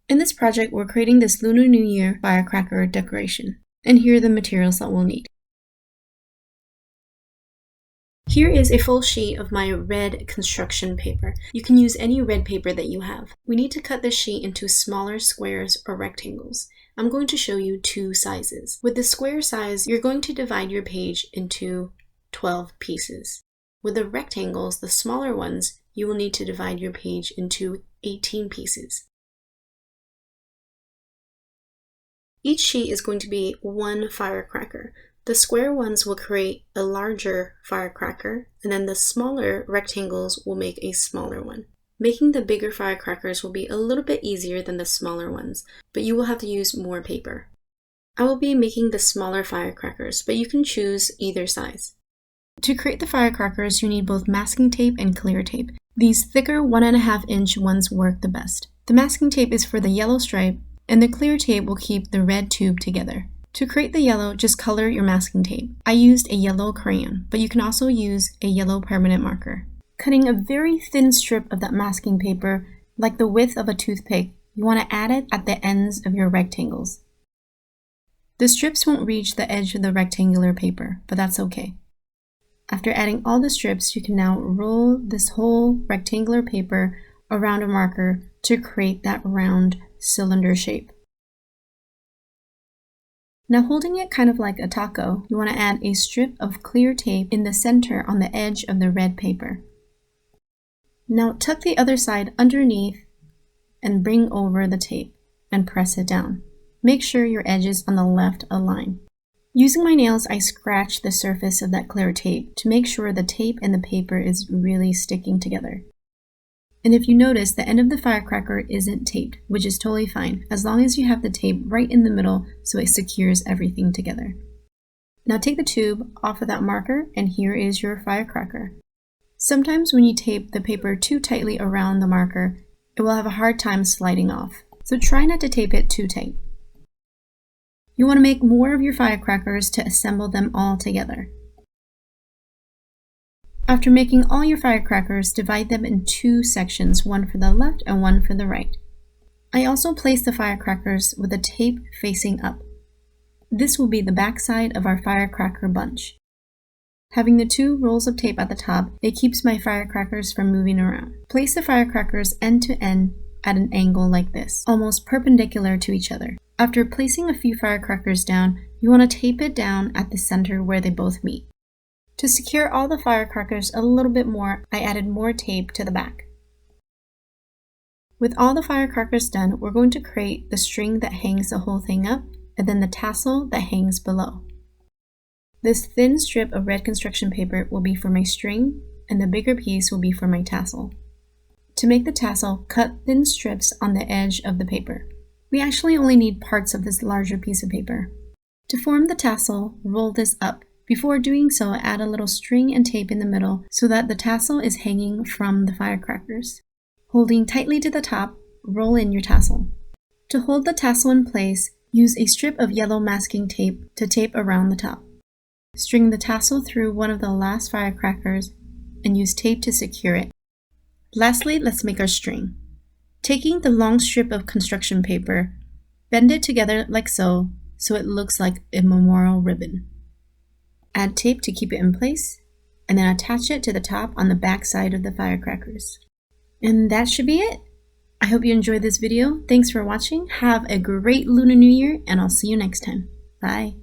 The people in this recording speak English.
In this project, we're creating this Lunar New Year firecracker decoration, and here are the materials that we'll need. Here is a full sheet of my red construction paper. You can use any red paper that you have. We need to cut this sheet into smaller squares or rectangles. I'm going to show you two sizes. With the square size, you're going to divide your page into 12 pieces. With the rectangles, the smaller ones, you will need to divide your page into 18 pieces. Each sheet is going to be one firecracker. The square ones will create a larger firecracker, and then the smaller rectangles will make a smaller one. Making the bigger firecrackers will be a little bit easier than the smaller ones, but you will have to use more paper. I will be making the smaller firecrackers, but you can choose either size. To create the firecrackers, you need both masking tape and clear tape. These thicker 1.5-inch ones work the best. The masking tape is for the yellow stripe, and the clear tape will keep the red tube together. To create the yellow, just color your masking tape. I used a yellow crayon, but you can also use a yellow permanent marker. Cutting a very thin strip of that masking paper, like the width of a toothpick, you want to add it at the ends of your rectangles. The strips won't reach the edge of the rectangular paper, but that's okay. After adding all the strips, you can now roll this whole rectangular paper around a marker to create that round cylinder shape. Now, holding it kind of like a taco, you want to add a strip of clear tape in the center on the edge of the red paper. Now tuck the other side underneath and bring over the tape and press it down. Make sure your edges on the left align. Using my nails, I scratch the surface of that clear tape to make sure the tape and the paper is really sticking together. And if you notice, the end of the firecracker isn't taped, which is totally fine, as long as you have the tape right in the middle so it secures everything together. Now take the tube off of that marker, and here is your firecracker. Sometimes when you tape the paper too tightly around the marker, it will have a hard time sliding off, so try not to tape it too tight. You want to make more of your firecrackers to assemble them all together. After making all your firecrackers, divide them in two sections, one for the left and one for the right. I also placed the firecrackers with the tape facing up. This will be the back side of our firecracker bunch. Having the two rolls of tape at the top, it keeps my firecrackers from moving around. Place the firecrackers end to end at an angle like this, almost perpendicular to each other. After placing a few firecrackers down, you want to tape it down at the center where they both meet. To secure all the firecrackers a little bit more, I added more tape to the back. With all the firecrackers done, we're going to create the string that hangs the whole thing up, and then the tassel that hangs below. This thin strip of red construction paper will be for my string, and the bigger piece will be for my tassel. To make the tassel, cut thin strips on the edge of the paper. We actually only need parts of this larger piece of paper. To form the tassel, roll this up. Before doing so, add a little string and tape in the middle so that the tassel is hanging from the firecrackers. Holding tightly to the top, roll in your tassel. To hold the tassel in place, use a strip of yellow masking tape to tape around the top. String the tassel through one of the last firecrackers and use tape to secure it. Lastly, let's make our string. Taking the long strip of construction paper, bend it together like so it looks like a memorial ribbon. Add tape to keep it in place, and then attach it to the top on the back side of the firecrackers. And that should be it. I hope you enjoyed this video. Thanks for watching. Have a great Lunar New Year, and I'll see you next time. Bye.